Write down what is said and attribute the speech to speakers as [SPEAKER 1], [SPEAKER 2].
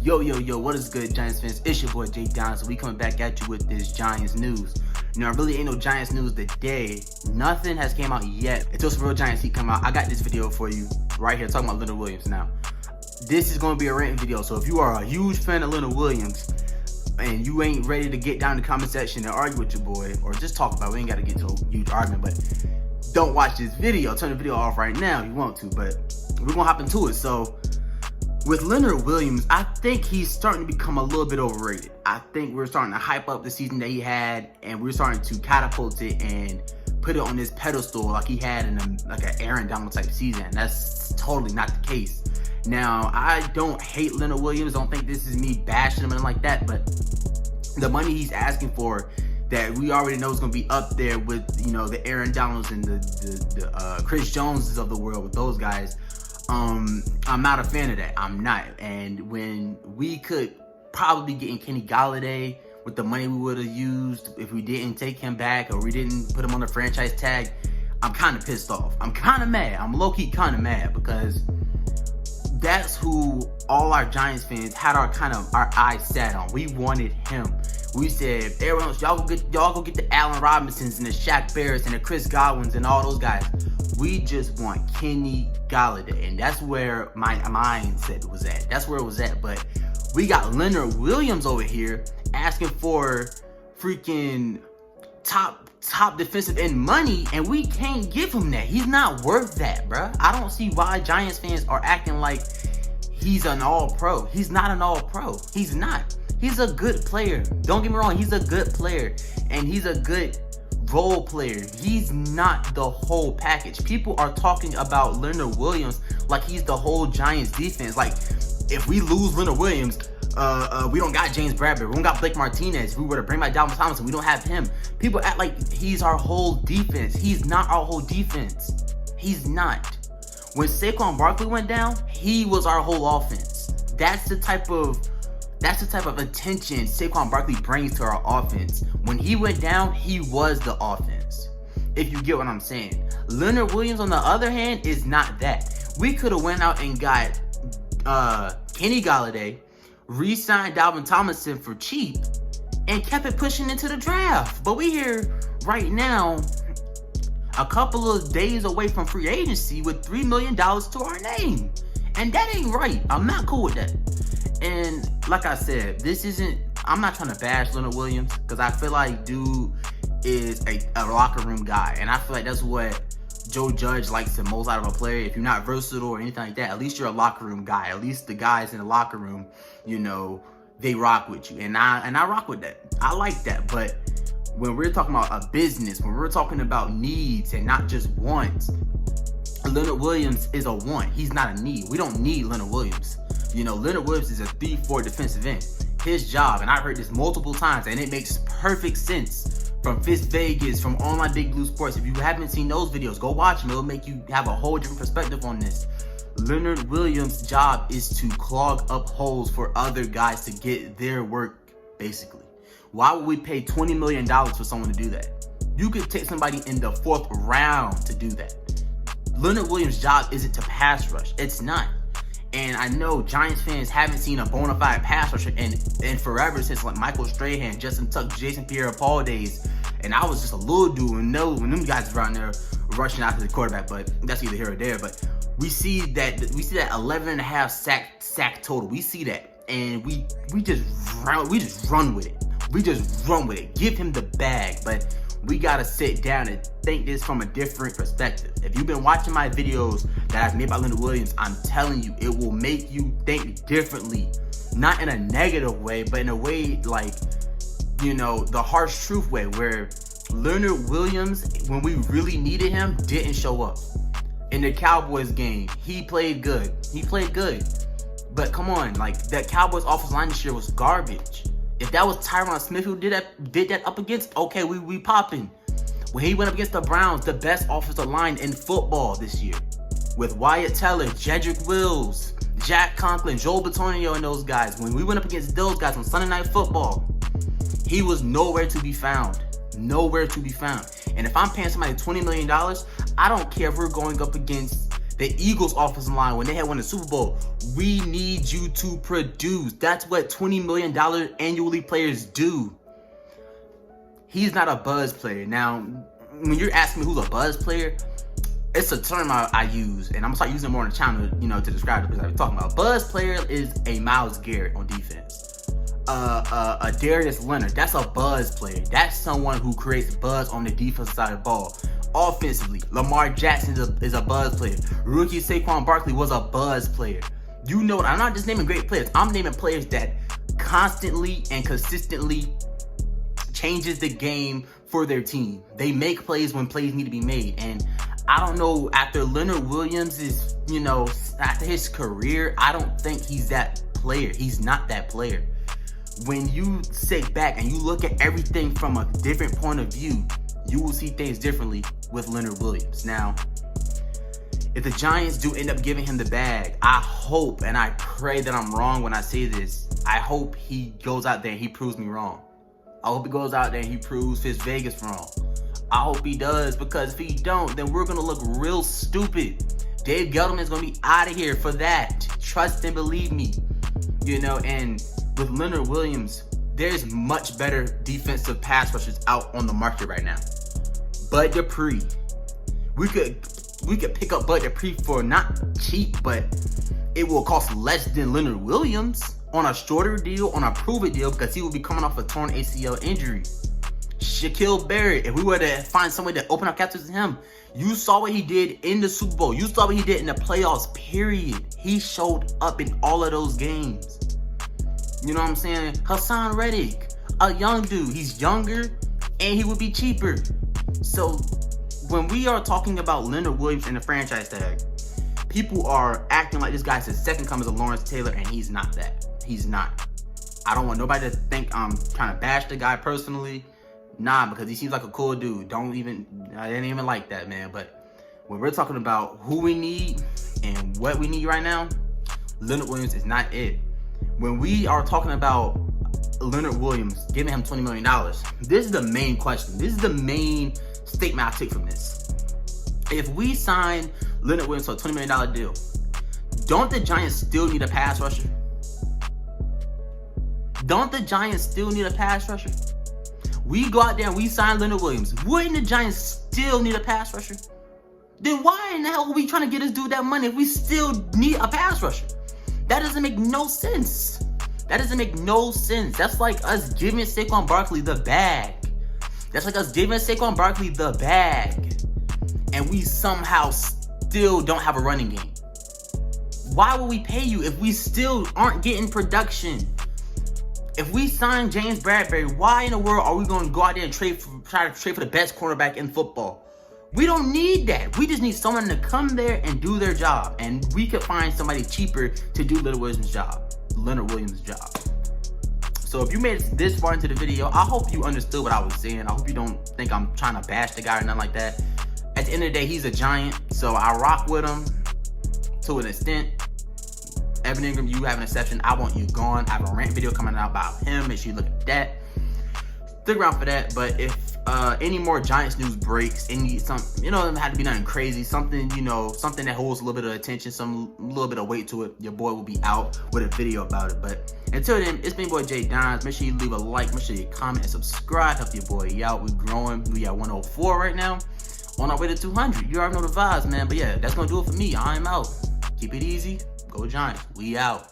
[SPEAKER 1] Yo, what is good, Giants fans? It's your boy Jay Don. So we coming back at you with this Giants news. Really ain't no Giants news today. Nothing has came out yet. Until some real Giants heat come out, I got this video for you right here talking about Leonard Williams. Now, this is going to be a rant video. So if you are a huge fan of Leonard Williams and you ain't ready to get down in the comment section and argue with your boy, or just talk about it, we ain't got to get to a huge argument, but don't watch this video. Turn the video off right now if you want to, but we're going to hop into it. So with Leonard Williams, I think he's starting to become a little bit overrated. I think we're starting to hype up the season that he had, and we're starting to catapult it and put it on this pedestal like he had in an Aaron Donald type season. That's totally not the case. Now, I don't hate Leonard Williams. I don't think this is me bashing him and like that, but the money he's asking for that we already know is going to be up there with, the Aaron Donalds and the Chris Joneses of the world, with those guys. I'm not a fan of that. I'm not. And when we could probably get in Kenny Golladay with the money we would have used if we didn't take him back or we didn't put him on the franchise tag, I'm kind of pissed off. I'm kind of mad. I'm low-key kind of mad because that's who all our Giants fans had our eyes set on. We wanted him. We said, everyone else, y'all go get the Allen Robinsons and the Shaq Barretts and the Chris Godwins and all those guys. We just want Kenny Golladay, and that's where my mindset was at. That's where it was at. But we got Leonard Williams over here asking for freaking top defensive end money, and we can't give him that. He's not worth that, bruh. I don't see why Giants fans are acting like he's an all-pro. He's not an all-pro. He's not. He's a good player. Don't get me wrong. He's a good player, and he's a good role player. He's not the whole package. People are talking about Leonard Williams like he's the whole Giants defense. Like, if we lose Leonard Williams, we don't got James Bradbury, we don't got Blake Martinez. If we were to bring back Dalvin Tomlinson, we don't have him. People act like he's our whole defense. He's not our whole defense. He's not. When Saquon Barkley went down, he was our whole offense. That's the type of attention Saquon Barkley brings to our offense. When he went down, he was the offense. If you get what I'm saying. Leonard Williams, on the other hand, is not that. We could have went out and got Kenny Golladay, re-signed Dalvin Tomlinson for cheap, and kept it pushing into the draft. But we here right now, a couple of days away from free agency with $3 million to our name. And that ain't right. I'm not cool with that. And like I said, I'm not trying to bash Leonard Williams, because I feel like dude is a locker room guy. And I feel like that's what Joe Judge likes the most out of a player. If you're not versatile or anything like that, at least you're a locker room guy. At least the guys in the locker room, they rock with you. And I rock with that. I like that. But when we're talking about a business, when we're talking about needs and not just wants, Leonard Williams is a want. He's not a need. We don't need Leonard Williams. Leonard Williams is a 3-4 defensive end. His job, and I've heard this multiple times, and it makes perfect sense, from Fist Vegas, from Online Big Blue Sports. If you haven't seen those videos, go watch them. It'll make you have a whole different perspective on this. Leonard Williams' job is to clog up holes for other guys to get their work, basically. Why would we pay $20 million for someone to do that? You could take somebody in the 4th round to do that. Leonard Williams' job isn't to pass rush. It's not. And I know Giants fans haven't seen a bona fide pass rusher in forever, since like Michael Strahan, Justin Tuck, Jason Pierre-Paul days. And I was just a little dude when them guys were around there rushing after the quarterback, but that's either here or there. But we see that 11.5 sack total. We see that, and we just run with it. We just run with it. Give him the bag. But we gotta sit down and think this from a different perspective. If you've been watching my videos that I've made by Leonard Williams, I'm telling you, it will make you think differently. Not in a negative way, but in a way like, the harsh truth way, where Leonard Williams, when we really needed him, didn't show up. In the Cowboys game, he played good. But come on, like, that Cowboys offensive line this year was garbage. If that was Tyron Smith who did that up against, okay, we popping. When he went up against the Browns, the best offensive line in football this year, with Wyatt Teller, Jedrick Wills, Jack Conklin, Joel Bitonio, and those guys. When we went up against those guys on Sunday Night Football, he was nowhere to be found. Nowhere to be found. And if I'm paying somebody $20 million, I don't care if we're going up against The Eagles offensive line, when they had won the Super Bowl, we need you to produce. That's what $20 million annually players do. He's not a buzz player. Now, when you're asking me who's a buzz player, it's a term I use, and I'm gonna start using it more on the channel, to describe it, because I'm talking about. Buzz player is a Myles Garrett on defense. A Darius Leonard, that's a buzz player. That's someone who creates buzz on the defensive side of the ball. Offensively, Lamar Jackson is a buzz player. Rookie Saquon Barkley was a buzz player. I'm not just naming great players. I'm naming players that constantly and consistently changes the game for their team. They make plays when plays need to be made. And I don't know, after Leonard Williams is, after his career, I don't think he's that player. He's not that player. When you sit back and you look at everything from a different point of view, you will see things differently with Leonard Williams. Now, if the Giants do end up giving him the bag, I hope and I pray that I'm wrong when I say this. I hope he goes out there and he proves me wrong. I hope he goes out there and he proves Fitz Vegas wrong. I hope he does, because if he don't, then we're going to look real stupid. Dave Gettleman's going to be out of here for that. Trust and believe me. And with Leonard Williams, there's much better defensive pass rushers out on the market right now. Bud Dupree. We could pick up Bud Dupree for not cheap, but it will cost less than Leonard Williams on a shorter deal, on a prove-it deal, because he will be coming off a torn ACL injury. Shaquille Barrett, if we were to find somebody to open up captures to him, you saw what he did in the Super Bowl. You saw what he did in the playoffs, period. He showed up in all of those games. You know what I'm saying? Hassan Reddick, a young dude. He's younger, and he would be cheaper. So when we are talking about Leonard Williams and the franchise tag, people are acting like this guy's his second coming of Lawrence Taylor, and he's not that. He's not. I don't want nobody to think I'm trying to bash the guy personally. Nah, because he seems like a cool dude. I didn't even like that, man. But when we're talking about who we need and what we need right now, Leonard Williams is not it. When we are talking about Leonard Williams, giving him $20 million, this is the main question. This is the main statement I take from this. If we sign Leonard Williams to a $20 million deal, don't the Giants still need a pass rusher? Don't the Giants still need a pass rusher? We go out there and we sign Leonard Williams. Wouldn't the Giants still need a pass rusher? Then why in the hell are we trying to get this dude that money if we still need a pass rusher? That doesn't make no sense. That doesn't make no sense. That's like us giving Saquon Barkley the bag. That's like us giving Saquon Barkley the bag, and we somehow still don't have a running game. Why would we pay you if we still aren't getting production? If we sign James Bradbury, why in the world are we going to go out there and try to trade for the best cornerback in football? We don't need that. We just need someone to come there and do their job. And we could find somebody cheaper to do Leonard Williams' job. So if you made it this far into the video, I hope you understood what I was saying. I hope you don't think I'm trying to bash the guy or nothing like that. At the end of the day, he's a Giant, so I rock with him to an extent. Evan Ingram, you have an exception. I want you gone. I have a rant video coming out about him. Make sure you look at that. Stick around for that. But if any more Giants news breaks, it had to be nothing crazy. Something, something that holds a little bit of attention, a little bit of weight to it. Your boy will be out with a video about it. But until then, it's been your boy Jay Dines. Make sure you leave a like. Make sure you comment and subscribe. Help your boy out. We're growing. We at 104 right now. On our way to 200. You already know the vibes, man. But yeah, that's gonna do it for me. I'm out. Keep it easy. Go Giants. We out.